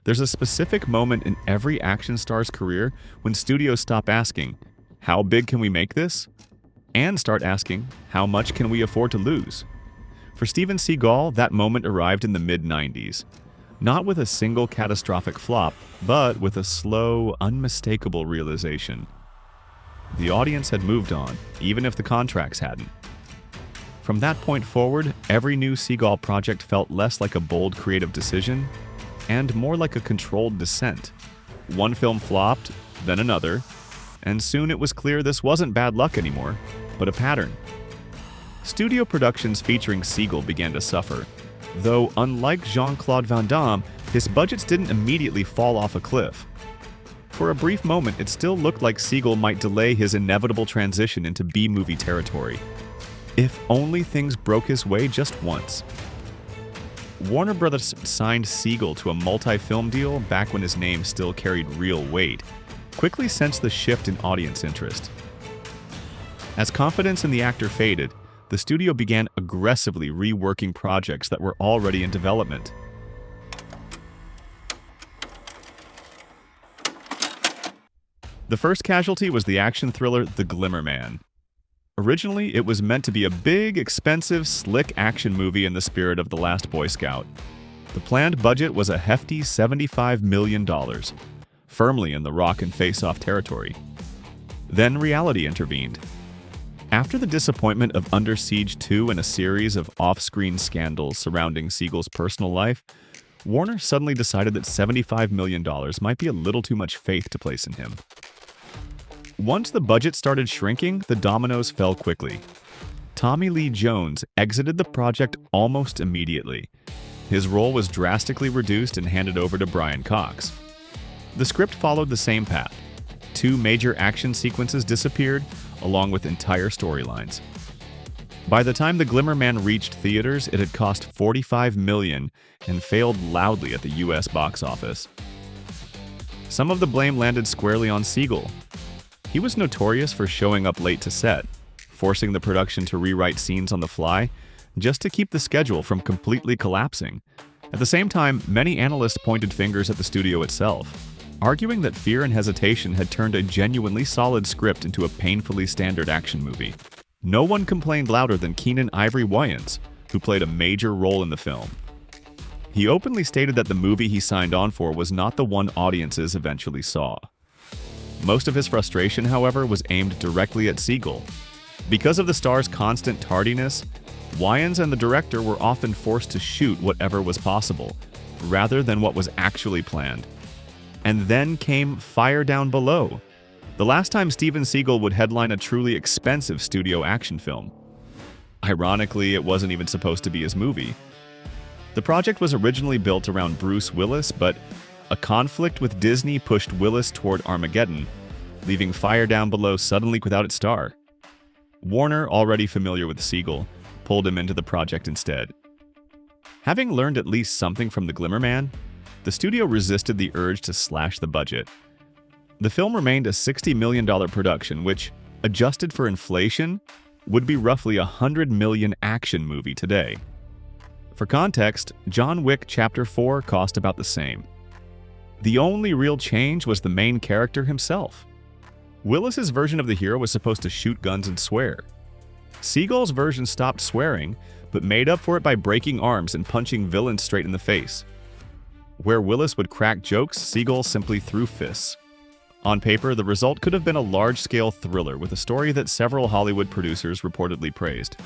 There's a specific moment in every action star's career when studios stop asking, how big can we make this? And start asking, how much can we afford to lose? For Steven Seagal, that moment arrived in the mid-90s. Not with a single catastrophic flop, but with a slow, unmistakable realization. The audience had moved on, even if the contracts hadn't. From that point forward, every new Seagal project felt less like a bold creative decision and more like a controlled descent. One film flopped, then another, and soon it was clear this wasn't bad luck anymore, but a pattern. Studio productions featuring Seagal began to suffer, though unlike Jean-Claude Van Damme, his budgets didn't immediately fall off a cliff. For a brief moment, it still looked like Seagal might delay his inevitable transition into B-movie territory. If only things broke his way just once. Warner Brothers signed Seagal to a multi-film deal back when his name still carried real weight, quickly sensed the shift in audience interest. As confidence in the actor faded, the studio began aggressively reworking projects that were already in development. The first casualty was the action thriller The Glimmer. Originally, it was meant to be a big, expensive, slick action movie in the spirit of The Last Boy Scout. The planned budget was a hefty $75 million, firmly in the rock and face-off territory. Then reality intervened. After the disappointment of Under Siege 2 and a series of off-screen scandals surrounding Seagal's personal life, Warner suddenly decided that $75 million might be a little too much faith to place in him. Once the budget started shrinking, the dominoes fell quickly. Tommy Lee Jones exited the project almost immediately. His role was drastically reduced and handed over to Brian Cox. The script followed the same path. 2 major action sequences disappeared, along with entire storylines. By the time The Glimmer reached theaters, it had cost $45 million and failed loudly at the US box office. Some of the blame landed squarely on Seagal. He was notorious for showing up late to set, forcing the production to rewrite scenes on the fly, just to keep the schedule from completely collapsing. At the same time, many analysts pointed fingers at the studio itself, arguing that Fear and Hesitation had turned a genuinely solid script into a painfully standard action movie. No one complained louder than Keenan Ivory Wayans, who played a major role in the film. He openly stated that the movie he signed on for was not the one audiences eventually saw. Most of his frustration, however, was aimed directly at Seagal. Because of the star's constant tardiness, Wayans and the director were often forced to shoot whatever was possible, rather than what was actually planned. And then came Fire Down Below, the last time Steven Seagal would headline a truly expensive studio action film. Ironically, it wasn't even supposed to be his movie. The project was originally built around Bruce Willis, but a conflict with Disney pushed Willis toward Armageddon, leaving Fire Down Below suddenly without its star. Warner, already familiar with Seagal, pulled him into the project instead. Having learned at least something from The Glimmer, the studio resisted the urge to slash the budget. The film remained a $60 million production, which, adjusted for inflation, would be roughly a $100 million action movie today. For context, John Wick Chapter 4 cost about the same. The only real change was the main character himself. Willis's version of the hero was supposed to shoot guns and swear. Seagal's version stopped swearing, but made up for it by breaking arms and punching villains straight in the face. Where Willis would crack jokes, Seagal simply threw fists. On paper, the result could have been a large-scale thriller with a story that several Hollywood producers reportedly praised.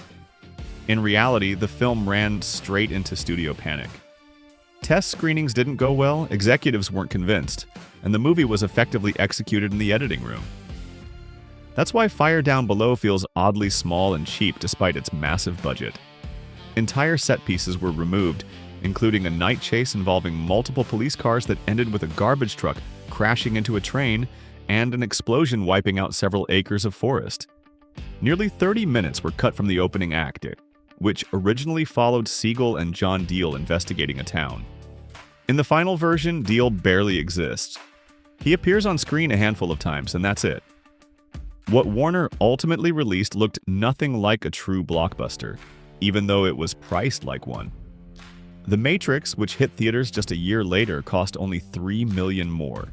In reality, the film ran straight into studio panic. Test screenings didn't go well, executives weren't convinced, and the movie was effectively executed in the editing room. That's why Fire Down Below feels oddly small and cheap despite its massive budget. Entire set pieces were removed, including a night chase involving multiple police cars that ended with a garbage truck crashing into a train and an explosion wiping out several acres of forest. Nearly 30 minutes were cut from the opening act, which originally followed Seagal and John Deal investigating a town. In the final version, Deal barely exists. He appears on screen a handful of times, and that's it. What Warner ultimately released looked nothing like a true blockbuster, even though it was priced like one. The Matrix, which hit theaters just a year later, cost only $3 million more.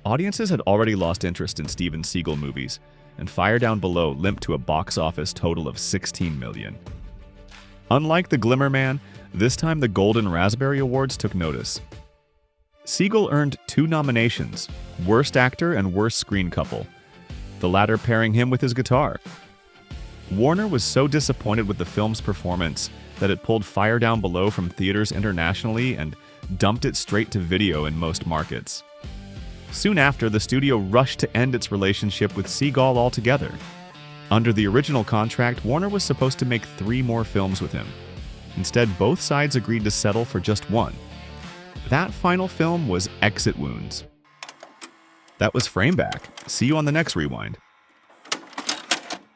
Audiences had already lost interest in Steven Seagal movies, and Fire Down Below limped to a box office total of $16 million. Unlike The Glimmer Man, this time the Golden Raspberry Awards took notice. Seagal earned 2 nominations, Worst Actor and Worst Screen Couple, the latter pairing him with his guitar. Warner was so disappointed with the film's performance that it pulled Fire Down Below from theaters internationally and dumped it straight to video in most markets. Soon after, the studio rushed to end its relationship with Seagal altogether. Under the original contract, Warner was supposed to make 3 more films with him. Instead, both sides agreed to settle for just one. That final film was Exit Wounds. That was Frameback. See you on the next Rewind.